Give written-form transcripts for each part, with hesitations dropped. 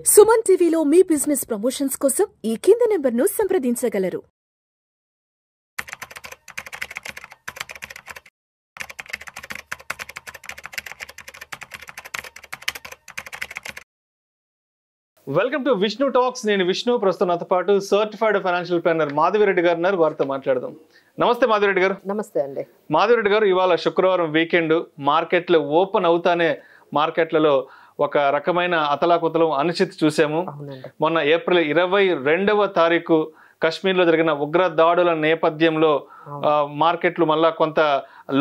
సుమన్ టీవీలో మీ business promotions కోసం ఈ కింది నెంబర్ను సంప్రదించగలరు. Welcome to Vishnu talks. నేను విష్ణు. ప్రస్తుతం నాతో పాటు సర్టిఫైడ్ ఫైనాన్షియల్ ప్లానర్ మాధవిరెడ్డి గారు ఉన్నారు. వారితో మాట్లాడదాం. నమస్తే మాధవిరెడ్డి గారు. నమస్తే అండి. మాధవిరెడ్డి గారు, ఇవాళ శుక్రవారం వీకెండ్, మార్కెట్లు ఓపెన్ అవుతానే మార్కెట్లలో ఒక రకమైన అతలాకుతలం అనిశ్చితి చూసాము. మొన్న ఏప్రిల్ 22వ తారీఖు కశ్మీర్లో జరిగిన ఉగ్ర దాడుల నేపథ్యంలో మార్కెట్లు మళ్ళా కొంత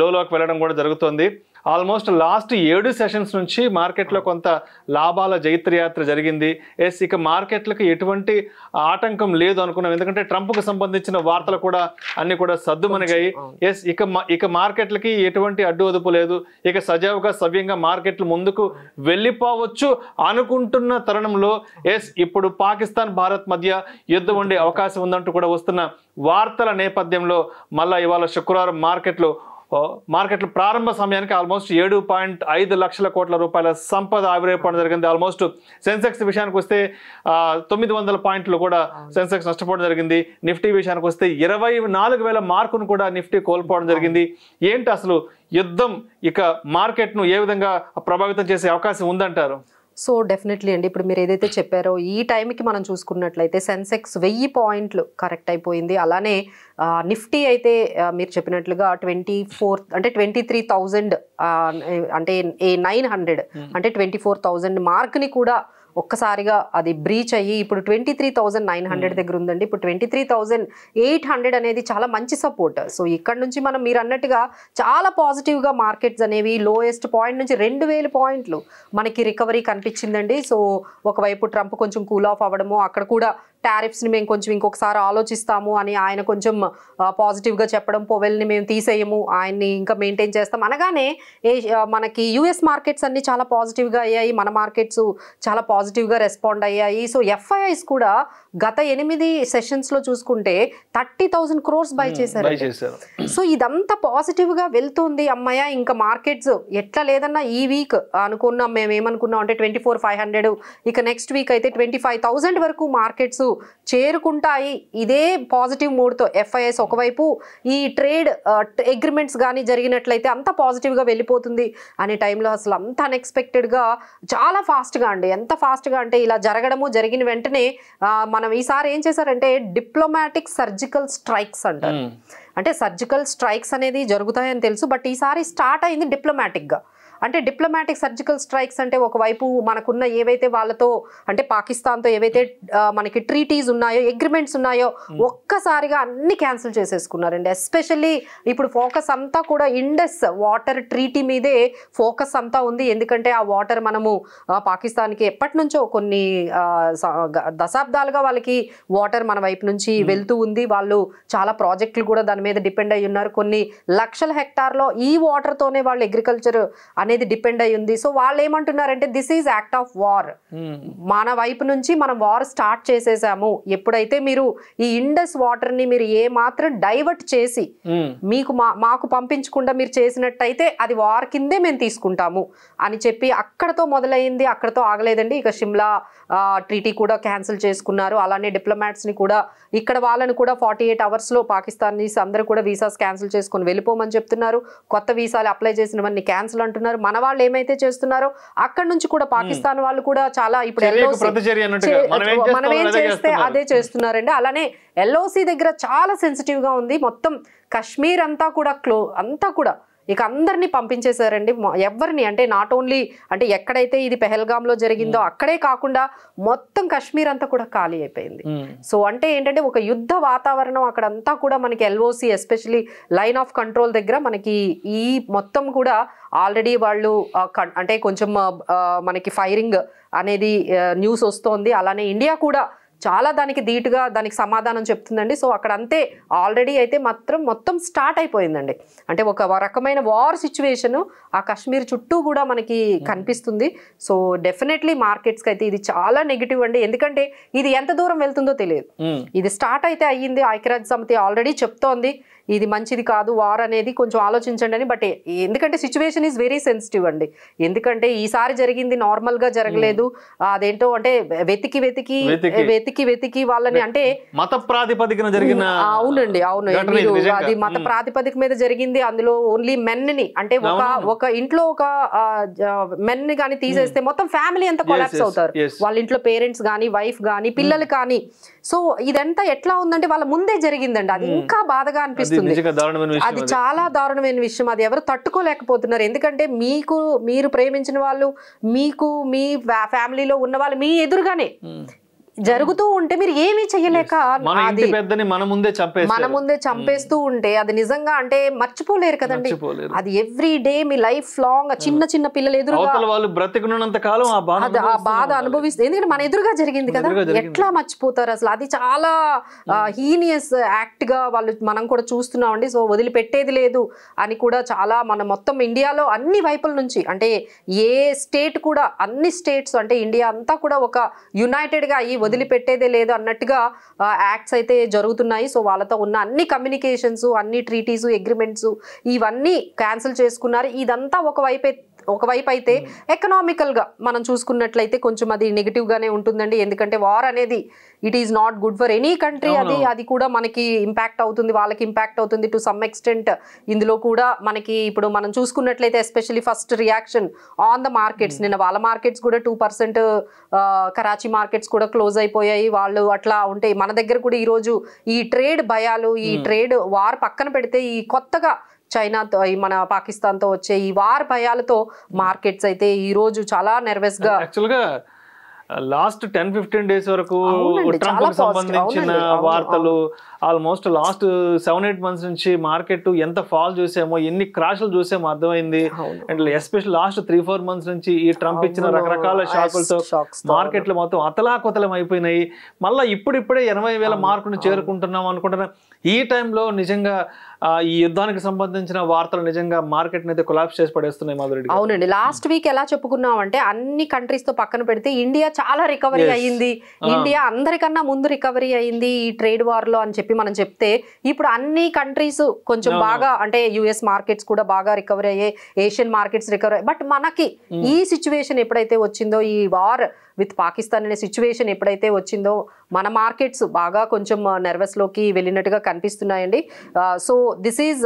లోలోకి వెళ్ళడం కూడా జరుగుతోంది. ఆల్మోస్ట్ లాస్ట్ 7 సెషన్స్ నుంచి మార్కెట్లో కొంత లాభాల జైత్రయాత్ర జరిగింది. ఇక మార్కెట్లకు ఎటువంటి ఆటంకం లేదు అనుకున్నాం, ఎందుకంటే ట్రంప్కు సంబంధించిన వార్తలు కూడా అన్ని కూడా సద్దుమణిగాయి. ఇక మార్కెట్లకి ఎటువంటి అడ్డు అదుపు లేదు. ఇక సజావుగా సవ్యంగా మార్కెట్లు ముందుకు వెళ్ళిపోవచ్చు అనుకుంటున్న తరుణంలో ఇప్పుడు పాకిస్తాన్ భారత్ మధ్య యుద్ధం ఉండే అవకాశం ఉందంటూ కూడా వస్తున్న వార్తల నేపథ్యంలో మళ్ళా ఇవాళ శుక్రవారం మార్కెట్లు ప్రారంభ సమయానికి ఆల్మోస్ట్ 7.5 లక్షల కోట్ల రూపాయల సంపద ఆవిరైపోవడం జరిగింది. ఆల్మోస్ట్ సెన్సెక్స్ విషయానికి వస్తే 900 పాయింట్లు కూడా సెన్సెక్స్ నష్టపోవడం జరిగింది. నిఫ్టీ విషయానికి వస్తే 24,000 మార్కును కూడా నిఫ్టీ కోల్పోవడం జరిగింది. ఏంటి అసలు యుద్ధం ఇక మార్కెట్ను ఏ విధంగా ప్రభావితం చేసే అవకాశం ఉందంటారు? సో డెఫినెట్లీ అండి, ఇప్పుడు మీరు ఏదైతే చెప్పారో ఈ టైంకి మనం చూసుకున్నట్లయితే సెన్సెక్స్ 1000 పాయింట్లు కరెక్ట్ అయిపోయింది. అలానే నిఫ్టీ అయితే మీరు చెప్పినట్లుగా 23,000 అంటే 900 అంటే 24,000 మార్క్ని కూడా ఒక్కసారిగా అది బ్రీచ్ అయ్యి ఇప్పుడు 23,900 దగ్గర ఉందండి. ఇప్పుడు 23,800 అనేది చాలా మంచి సపోర్ట్. సో ఇక్కడ నుంచి మీరు అన్నట్టుగా చాలా పాజిటివ్గా మార్కెట్స్ అనేవి లోయెస్ట్ పాయింట్ నుంచి 2,000 పాయింట్లు మనకి రికవరీ కనిపించిందండి. సో ఒకవైపు ట్రంప్ కొంచెం కూల్ ఆఫ్ అవ్వడము, అక్కడ కూడా టారిఫ్స్ని మేము కొంచెం ఇంకొకసారి ఆలోచిస్తాము అని ఆయన కొంచెం పాజిటివ్గా చెప్పడం, పోవెల్ని మేము తీసేయము, ఆయన్ని ఇంకా మెయింటైన్ చేస్తాం అనగానే మనకి యుఎస్ మార్కెట్స్ అన్ని చాలా పాజిటివ్గా అయ్యాయి, మన మార్కెట్స్ చాలా పాజిటివ్గా రెస్పాండ్ అయ్యాయి. సో ఎఫ్ఐఐస్ కూడా గత 8 సెషన్స్లో చూసుకుంటే 30,000 crores బై చేశారు. సో ఇదంతా పాజిటివ్గా వెళ్తుంది. అమ్మయ్య, ఇంకా మార్కెట్స్ ఎట్లా లేదన్నా ఈ వీక్ అనుకున్నాం, మేము ఏమనుకున్నాం అంటే 24,500, ఇక నెక్స్ట్ వీక్ అయితే 25,000 వరకు మార్కెట్స్ చేరుకుంటాయి. ఇదే పాజిటివ్ మూడ్తో ఎఫ్ఐఎస్ ఒకవైపు ఈ ట్రేడ్ అగ్రిమెంట్స్ కానీ జరిగినట్లయితే అంత పాజిటివ్గా వెళ్ళిపోతుంది అనే టైంలో అసలు అంత అన్ఎక్స్పెక్టెడ్గా చాలా ఫాస్ట్గా అండి, ఎంత ఫాస్ట్గా అంటే ఇలా జరగడము, జరిగిన వెంటనే మనం ఈసారి ఏం చేశారంటే డిప్లొమాటిక్ సర్జికల్ స్ట్రైక్స్ అంటారు. అంటే సర్జికల్ స్ట్రైక్స్ అనేది జరుగుతాయని తెలుసు, బట్ ఈసారి స్టార్ట్ అయింది డిప్లొమాటిక్గా. అంటే డిప్లొమాటిక్ సర్జికల్ స్ట్రైక్స్ అంటే ఒకవైపు మనకున్న ఏవైతే వాళ్ళతో అంటే పాకిస్తాన్తో ఏవైతే మనకి ట్రీటీస్ ఉన్నాయో, అగ్రిమెంట్స్ ఉన్నాయో ఒక్కసారిగా అన్ని క్యాన్సిల్ చేసేసుకున్నారండి. ఎస్పెషల్లీ ఇప్పుడు ఫోకస్ అంతా కూడా ఇండస్ వాటర్ ట్రీటీ మీదే ఫోకస్ అంతా ఉంది. ఎందుకంటే ఆ వాటర్ మనము పాకిస్తాన్కి ఎప్పటి నుంచో కొన్ని దశాబ్దాలుగా వాళ్ళకి వాటర్ మన వైపు నుంచి వెళ్తూ ఉంది. వాళ్ళు చాలా ప్రాజెక్టులు కూడా దాని మీద డిపెండ్ అయ్యి ఉన్నారు. కొన్ని లక్షల హెక్టార్లో ఈ వాటర్తోనే వాళ్ళు అగ్రికల్చర్ అనేది డిపెండ్ అయి ఉంది. సో వాళ్ళు ఏమంటున్నారంటే this is act of war, మన వైపు నుంచి మనం వార్ స్టార్ట్ చేసేసాము. ఎప్పుడైతే మీరు ఈ ఇండస్ వాటర్ ని మీరు ఏ మాత్రం డైవర్ట్ చేసి మాకు పంపించకుండా మీరు చేసినట్టయితే అది వార్ కిందే మేము తీసుకుంటాము అని చెప్పి అక్కడతో మొదలైంది. అక్కడతో ఆగలేదండి. ఇక షిమ్లా ట్రీటీ కూడా క్యాన్సిల్ చేసుకున్నారు. అలానే డిప్లొమాట్స్ ని కూడా ఇక్కడ వాళ్ళని కూడా 48 hours లో పాకిస్తానీస్ అందరూ కూడా వీసాస్ క్యాన్సిల్ చేసుకుని వెళ్ళిపోమని చెప్తున్నారు. కొత్త వీసాలు అప్లై చేసినవన్నీ క్యాన్సిల్ అంటున్నారు. మన వాళ్ళు ఏమైతే చేస్తున్నారో అక్కడ నుంచి కూడా పాకిస్తాన్ వాళ్ళు కూడా చాలా ఇప్పుడు మనం ఏం చేస్తే అదే చేస్తున్నారండి. అలానే ఎల్ఓసి దగ్గర చాలా సెన్సిటివ్ గా ఉంది. మొత్తం కశ్మీర్ అంతా కూడా ఇక అందరినీ పంపించేశారండి. ఎవరిని అంటే నాట్ ఓన్లీ అంటే ఎక్కడైతే ఇది పెహల్గాంలో జరిగిందో అక్కడే కాకుండా మొత్తం కశ్మీర్ అంతా కూడా ఖాళీ అయిపోయింది. సో అంటే ఏంటంటే ఒక యుద్ధ వాతావరణం అక్కడంతా కూడా మనకి LOC especially line of control దగ్గర మనకి ఈ మొత్తం కూడా ఆల్రెడీ వాళ్ళు అంటే కొంచెం మనకి ఫైరింగ్ అనేది న్యూస్ వస్తోంది. అలానే ఇండియా కూడా చాలా దానికి ధీటుగా దానికి సమాధానం చెప్తుందండి. సో అక్కడ అంతే ఆల్రెడీ అయితే మొత్తం స్టార్ట్ అయిపోయిందండి. అంటే ఒక రకమైన వార్ సిచ్యువేషన్ ఆ కాశ్మీర్ చుట్టూ కూడా మనకి కనిపిస్తుంది. సో డెఫినెట్లీ మార్కెట్స్కి అయితే ఇది చాలా నెగిటివ్ అండి. ఎందుకంటే ఇది ఎంత దూరం వెళ్తుందో తెలియదు. ఇది స్టార్ట్ అయితే అయ్యింది, ఐక్యరాజ్య సమితి ఆల్రెడీ చెప్తోంది ఇది మంచిది కాదు వార్ అనేది, కొంచెం ఆలోచించండి అని. బట్ ఎందుకంటే సిచ్యువేషన్ ఈజ్ వెరీ సెన్సిటివ్ అండి. ఎందుకంటే ఈసారి జరిగింది నార్మల్ గా జరగలేదు, అదేంటో అంటే వెతికి వాళ్ళని అంటే మత ప్రాతిపదికన జరిగిన, అవునండి అవును, అది మత ప్రాతిపదిక మీద జరిగింది. అందులో ఓన్లీ మెన్ ని అంటే ఒక ఇంట్లో ఒక మెన్ ని కానీ తీసేస్తే మొత్తం ఫ్యామిలీ అంతా కొలాప్స్ అవుతారు. వాళ్ళ ఇంట్లో పేరెంట్స్ కానీ వైఫ్ కానీ పిల్లలు కానీ. సో ఇదంతా ఎట్లా ఉందంటే వాళ్ళ ముందే జరిగిందండి. అది ఇంకా బాధగా అనిపిస్తుంది. అది చాలా దారుణమైన విషయం. అది ఎవరు తట్టుకోలేకపోతున్నారు. ఎందుకంటే మీరు ప్రేమించిన వాళ్ళు, మీకు మీ ఫ్యామిలీలో ఉన్న వాళ్ళు మీ ఎదురుగానే జరుగుతూ ఉంటే మీరు ఏమీ చెయ్యలేక మన ముందే చంపేస్తూ ఉంటే అది నిజంగా అంటే మర్చిపోలేరు కదండి. అది ఎవ్రీ డే మీ లైఫ్ లాంగ్ చిన్న పిల్లలు ఎదురుగా ఆ బాధ అనుభవిస్తుంది. ఎందుకంటే మన ఎదురుగా జరిగింది కదా, ఎట్లా మర్చిపోతారు అసలు. అది చాలా హీనియస్ యాక్ట్ గా మనం కూడా చూస్తున్నామండి. సో వదిలిపెట్టేది లేదు అని కూడా చాలా మన మొత్తం ఇండియాలో అన్ని వైపుల నుంచి అంటే ఏ స్టేట్ కూడా అన్ని స్టేట్స్ అంటే ఇండియా అంతా కూడా ఒక యునైటెడ్ గా అయ్యి వదిలిపెట్టేదే లేదు అన్నట్టుగా యాక్ట్స్ అయితే జరుగుతున్నాయి. సో వాళ్ళతో ఉన్న అన్ని కమ్యూనికేషన్స్, అన్ని ట్రీటీస్, అగ్రిమెంట్స్ ఇవన్నీ క్యాన్సిల్ చేసుకున్నారు. ఇదంతా ఒకవైపు అయితే ఎకనామికల్ గా మనం చూసుకున్నట్లయితే కొంచెం అది నెగిటివ్ గానే ఉంటుందండి. ఎందుకంటే వార్ అనేది it is not good for any country. అది కూడా మనకి ఇంపాక్ట్ అవుతుంది, వాళ్ళకి ఇంపాక్ట్ అవుతుంది టు సమ్ ఎక్స్టెంట్. ఇందులో కూడా మనకి ఇప్పుడు మనం చూసుకున్నట్లయితే especially first reaction on the markets, నిన్న వాళ్ళ మార్కెట్స్ కూడా 2% కరాచీ మార్కెట్స్ కూడా క్లోజ్ అయిపోయాయి. వాళ్ళు అట్లా ఉంటే మన దగ్గర కూడా ఈరోజు ఈ ట్రేడ్ భయాలు, ఈ ట్రేడ్ వార్ పక్కన పెడితే ఈ కొత్తగా చైనాతో మన పాకిస్తాన్తో వచ్చే ఈ వార్ భయాలతో మార్కెట్స్ అయితే ఈ రోజు చాలా నర్వస్ గా లాస్ట్ 10-15 డేస్ వరకు ట్రంప్ సంబంధించిన వార్తలు ఆల్మోస్ట్ లాస్ట్ 7-8 మంత్స్ నుంచి మార్కెట్ ఎంత ఫాల్ చూసామో, ఎన్ని క్రాష్లు చూసామో అర్థమైంది. అండ్ ఎస్పెషల్ లాస్ట్ 3-4 మంత్స్ నుంచి ఈ ట్రంప్ ఇచ్చిన రకరకాల షాకులతో మార్కెట్లు మొత్తం అతలాకుతలం అయిపోయినాయి. మళ్ళీ ఇప్పుడిప్పుడే 80,000 మార్కును చేరుకుంటున్నాం అనుకుంటున్నా. ఈ టైంలో నిజంగా ఈ యుద్ధానికి సంబంధించిన వార్తలు నిజంగా మార్కెట్ అయితే కొలాప్స్ చేసి పడేస్తున్నాయి మాధురెడ్డి. అవునండి, లాస్ట్ వీక్ ఎలా చెప్పుకున్నాం అంటే అన్ని కంట్రీస్ తో పక్కన పెడితే ఇండియా చాలా రికవరీ అయ్యింది. ఇండియా అందరికన్నా ముందు రికవరీ అయ్యింది ఈ ట్రేడ్ వార్ లో అని చెప్పి మనం చెప్తే, ఇప్పుడు అన్ని కంట్రీస్ కొంచెం బాగా అంటే యుఎస్ మార్కెట్స్ కూడా బాగా రికవరీ అయ్యాయి, ఏషియన్ మార్కెట్స్ రికవరీ. బట్ మనకి ఈ సిచ్యువేషన్ ఎప్పుడైతే వచ్చిందో, ఈ వార్ విత్ పాకిస్తాన్ అనే సిచ్యువేషన్ ఎప్పుడైతే వచ్చిందో మన మార్కెట్స్ బాగా కొంచెం నర్వస్ లోకి వెళ్ళినట్టుగా కనిపిస్తున్నాయండి. సో దిస్ ఈజ్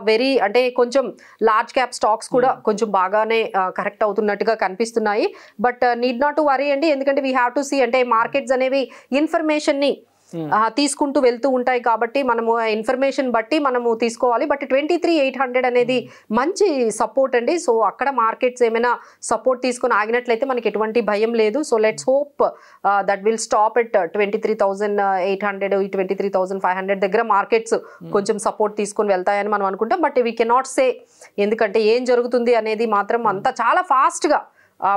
వెరీ అంటే కొంచెం లార్జ్ క్యాప్ స్టాక్స్ కూడా కొంచెం బాగానే కరెక్ట్ అవుతున్నట్టుగా కనిపిస్తున్నాయి. But need not to worry అండి, ఎందుకంటే వీ హ్యావ్ టు సీ అంటే మార్కెట్స్ అనేవి ఇన్ఫర్మేషన్ ని తీసుకుంటూ వెళ్తూ ఉంటాయి కాబట్టి మనము ఇన్ఫర్మేషన్ బట్టి మనము తీసుకోవాలి. బట్ 23,800 అనేది మంచి సపోర్ట్ అండి. సో అక్కడ మార్కెట్స్ ఏమైనా సపోర్ట్ తీసుకొని ఆగినట్లయితే మనకి ఎటువంటి భయం లేదు. So let's hope that will stop at 23,800 ఈ 23,500 దగ్గర మార్కెట్స్ కొంచెం సపోర్ట్ తీసుకొని వెళ్తాయని మనం అనుకుంటాం. బట్ వీ కెనాట్ సే, ఎందుకంటే ఏం జరుగుతుంది అనేది మాత్రం అంతా చాలా ఫాస్ట్గా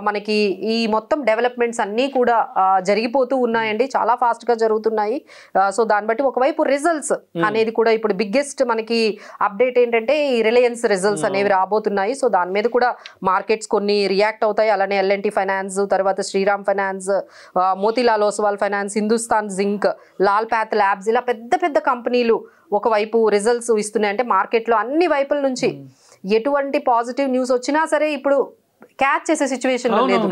మనకి ఈ మొత్తం డెవలప్మెంట్స్ అన్నీ కూడా జరిగిపోతూ ఉన్నాయండి, చాలా ఫాస్ట్గా జరుగుతున్నాయి. సో దాన్ని బట్టి ఒకవైపు రిజల్ట్స్ అనేది కూడా ఇప్పుడు బిగ్గెస్ట్ మనకి అప్డేట్ ఏంటంటే ఈ రిలయన్స్ రిజల్ట్స్ అనేవి రాబోతున్నాయి. సో దాని మీద కూడా మార్కెట్స్ కొన్ని రియాక్ట్ అవుతాయి. అలానే L&T ఫైనాన్స్, తర్వాత Sriram finance, Motilal Oswal finance, Hindustan zinc, Lal path labs, ఇలా పెద్ద పెద్ద కంపెనీలు ఒకవైపు రిజల్ట్స్ ఇస్తున్నాయి. అంటే మార్కెట్లో అన్ని వైపుల నుంచి ఎటువంటి పాజిటివ్ న్యూస్ వచ్చినా సరే ఇప్పుడు క్యాచ్ చేసే సిచ్యువేషన్ లో లేదు.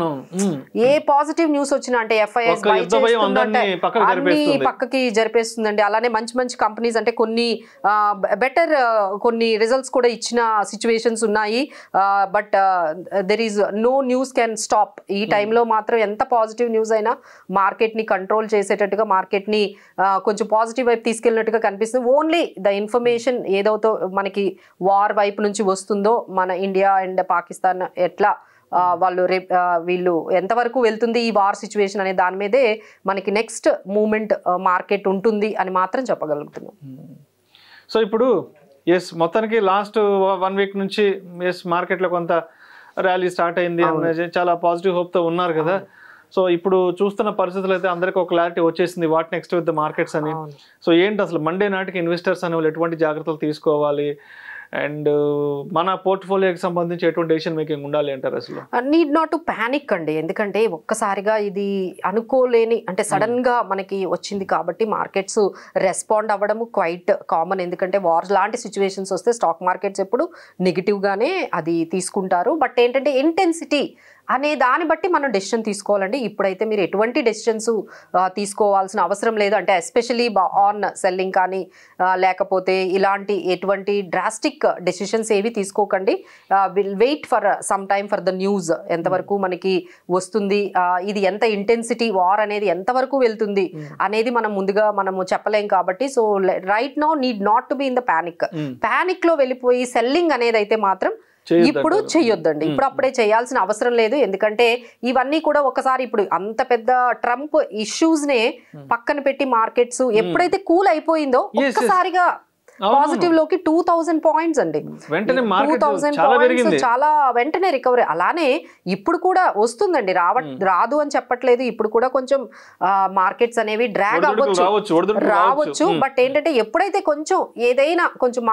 ఏ పాజిటివ్ న్యూస్ వచ్చినా అంటే FIS అన్ని పక్కకి జరిపేస్తుందండి. అలానే మంచి మంచి కంపెనీస్ అంటే కొన్ని బెటర్ కొన్ని రిజల్ట్స్ కూడా ఇచ్చిన సిచ్యువేషన్స్ ఉన్నాయి. But there is no news can stop. ఈ టైంలో మాత్రం ఎంత పాజిటివ్ న్యూస్ అయినా మార్కెట్ ని కంట్రోల్ చేసేటట్టుగా, మార్కెట్ ని కొంచెం పాజిటివ్ వైపు తీసుకెళ్ళినట్టుగా కనిపిస్తుంది. ఓన్లీ ద ఇన్ఫర్మేషన్ ఏదైతే మనకి వార్ వైపు నుంచి వస్తుందో, మన ఇండియా అండ్ పాకిస్తాన్ ఎట్లా వీళ్ళు ఎంతవరకు వెళ్తుంది ఈ వార్ సిచ్యువేషన్ అనే దాని మీదే మనకి నెక్స్ట్ మూమెంట్ మార్కెట్ ఉంటుంది అని మాత్రం చెప్పగలుగుతున్నాం. సో ఇప్పుడు మొత్తానికి లాస్ట్ 1 వీక్ నుంచి మార్కెట్లో కొంత ర్యాలీ స్టార్ట్ అయింది, చాలా పాజిటివ్ హోప్తో ఉన్నారు కదా. సో ఇప్పుడు చూస్తున్న పరిస్థితులు అయితే అందరికీ ఒక క్లారిటీ వచ్చేసింది what next with the markets అని. సో ఏంటి అసలు మండే నాటికి ఇన్వెస్టర్స్ అనే వాళ్ళు ఎటువంటి జాగ్రత్తలు తీసుకోవాలి అండ్ మన పోర్ట్ఫోలియోకి సంబంధించి ఎటువంటి డెసిషన్ మేకింగ్ ఉండాలి అంటారు అసలు? నీడ్ నాట్ టు ప్యానిక్ అండి, ఎందుకంటే ఒక్కసారిగా ఇది అనుకోలేని అంటే సడన్ గా మనకి వచ్చింది కాబట్టి మార్కెట్స్ రెస్పాండ్ అవ్వడము క్వైట్ కామన్. ఎందుకంటే వార్ లాంటి సిచ్యువేషన్స్ వస్తే స్టాక్ మార్కెట్స్ ఎప్పుడు నెగిటివ్ గానే అది తీసుకుంటారు. బట్ ఏంటంటే ఇంటెన్సిటీ అనే దాన్ని బట్టి మనం డెసిషన్ తీసుకోవాలండి. ఇప్పుడైతే మీరు ఎటువంటి డెసిషన్స్ తీసుకోవాల్సిన అవసరం లేదు. అంటే ఎస్పెషలీ ఆన్ సెల్లింగ్ కానీ లేకపోతే ఇలాంటి ఎటువంటి డ్రాస్టిక్ డెసిషన్స్ ఏవి తీసుకోకండి. Will wait for some time for the news ఎంతవరకు మనకి వస్తుంది, ఇది ఎంత ఇంటెన్సిటీ వార్ అనేది ఎంతవరకు వెళ్తుంది అనేది మనం ముందుగా మనము చెప్పలేం కాబట్టి. So right now need not to be in the panic లో వెళ్ళిపోయి సెల్లింగ్ అనేది అయితే మాత్రం ఇప్పుడు చెయ్యొద్దండి. ఇప్పుడు అప్పుడే చేయాల్సిన అవసరం లేదు. ఎందుకంటే ఇవన్నీ కూడా ఒకసారి ఇప్పుడు అంత పెద్ద ట్రంప్ ఇష్యూస్ నే పక్కన పెట్టి మార్కెట్స్ ఎప్పుడైతే కూల్ అయిపోయిందో ఒక్కసారిగా పాజిటివ్ లోకి 2000 పాయింట్స్ అండి, 2000 పాయింట్స్ చాలా వెంటనే రికవరీ. అలానే ఇప్పుడు కూడా వస్తుందండి, రాదు అని చెప్పట్లేదు. ఇప్పుడు కూడా కొంచెం మార్కెట్స్ అనేవి డ్రాగ్ రావచ్చు. బట్ ఏంటంటే ఎప్పుడైతే కొంచెం ఏదైనా కొంచెం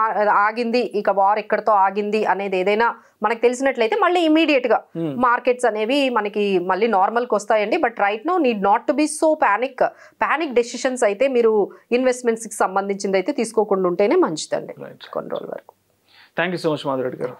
ఆగింది, ఇక వార్ ఎక్కడితో ఆగింది అనేది ఏదైనా మనకు తెలిసినట్లయితే మళ్ళీ ఇమీడియట్ గా మార్కెట్స్ అనేవి మనకి మళ్ళీ నార్మల్ కి వస్తాయండి. But right no need not to be so panic decisions అయితే మీరు ఇన్వెస్ట్మెంట్స్ కి సంబంధించింది అయితే తీసుకోకుండా ఉంటేనే మంచిదండి కొన్ని రోజుల వరకు. Thank you so much Madhu Reddy గారు.